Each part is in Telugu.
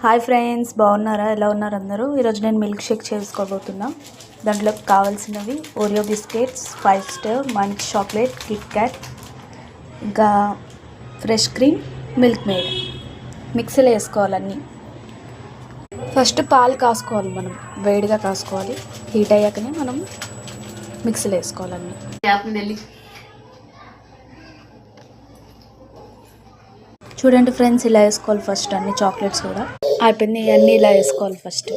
హాయ్ ఫ్రెండ్స్, బాగున్నారా? ఎలా ఉన్నారు అందరూ? ఈరోజు నేను మిల్క్ షేక్ చేసుకోబోతున్నా. దాంట్లోకి కావాల్సినవి ఓరియో బిస్కెట్స్, 5 స్టార్, మంచ్ చాక్లెట్, కిట్ క్యాట్, ఇంకా ఫ్రెష్ క్రీమ్, మిల్క్ మేడ్. మిక్సీలో వేసుకోవాలన్నీ. ఫస్ట్ పాలు కాసుకోవాలి, మనం వేడిగా కాసుకోవాలి. హీట్ అయ్యాకనే మనం మిక్సీలో వేసుకోవాలన్నీ. చూడండి ఫ్రెండ్స్, ఇలా వేసుకోవాలి ఫస్ట్. అన్ని చాక్లెట్స్ కూడా అయిపోయింది. అన్నీ ఇలా వేసుకోవాలి. ఫస్ట్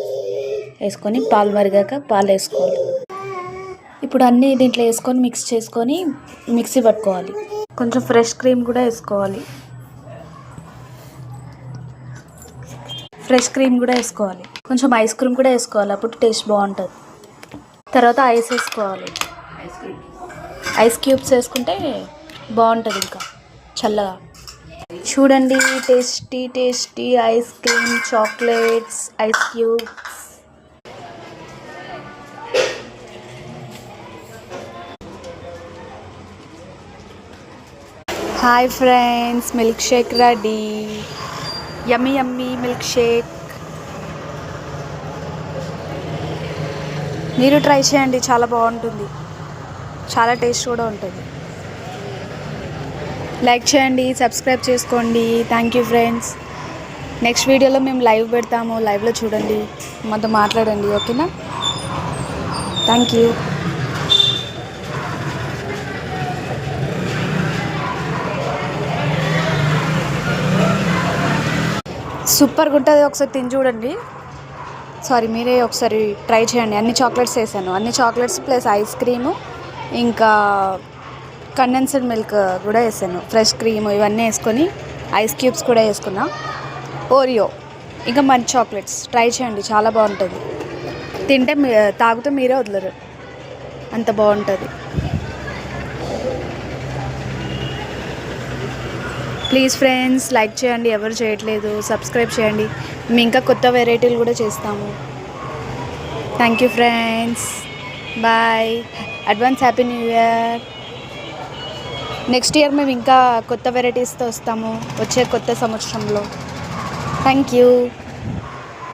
వేసుకొని పాలు మరిగాక పాలు వేసుకోవాలి. ఇప్పుడు అన్నీ దీంట్లో వేసుకొని మిక్స్ చేసుకొని మిక్సీ పట్టుకోవాలి. కొంచెం ఫ్రెష్ క్రీమ్ కూడా వేసుకోవాలి. కొంచెం ఐస్ క్రీమ్ కూడా వేసుకోవాలి, అప్పుడు టేస్ట్ బాగుంటుంది. తర్వాత ఐస్ వేసుకోవాలి. ఐస్ క్యూబ్స్ వేసుకుంటే బాగుంటుంది, ఇంకా చల్లగా. చూడండి, tasty ice cream, chocolates, ice cubes. Hi friends, milkshake ready. Yummy milkshake. మీరు ట్రై చేయండి, చాలా బాగుంటుంది, చాలా టేస్ట్ కూడా ఉంటుంది. లైక్ చేయండి, సబ్స్క్రైబ్ చేసుకోండి. Thank you friends. నెక్స్ట్ వీడియోలో మేము లైవ్ పెడతాము, లైవ్లో చూడండి, మాతో మాట్లాడండి, ఓకేనా? Thank you. సూపర్గా ఉంటుంది, ఒకసారి తిని చూడండి. మీరే ఒకసారి ట్రై చేయండి. అన్ని చాక్లెట్స్ వేసాను, అన్ని చాక్లెట్స్ ప్లస్ ఐస్ క్రీము, ఇంకా కండెన్స్డ్ మిల్క్ కూడా వేసాను, ఫ్రెష్ క్రీమ్, ఇవన్నీ వేసుకొని ఐస్ క్యూబ్స్ కూడా వేసుకున్నా, ఓరియో, ఇంకా మంచి చాక్లెట్స్. ట్రై చేయండి, చాలా బాగుంటుంది. తింటే తాగితే మీరే వదలరు, అంత బాగుంటుంది. ప్లీజ్ ఫ్రెండ్స్, లైక్ చేయండి, ఎవరు చేయట్లేదు. సబ్స్క్రైబ్ చేయండి, మేము ఇంకా కొత్త వెరైటీలు కూడా చేస్తాము. Thank you friends, bye. Advance happy new year. Next year మేము ఇంకా కొత్త వెరైటీస్తో వస్తాము, వచ్చే కొత్త సంవత్సరంలో. Thank you.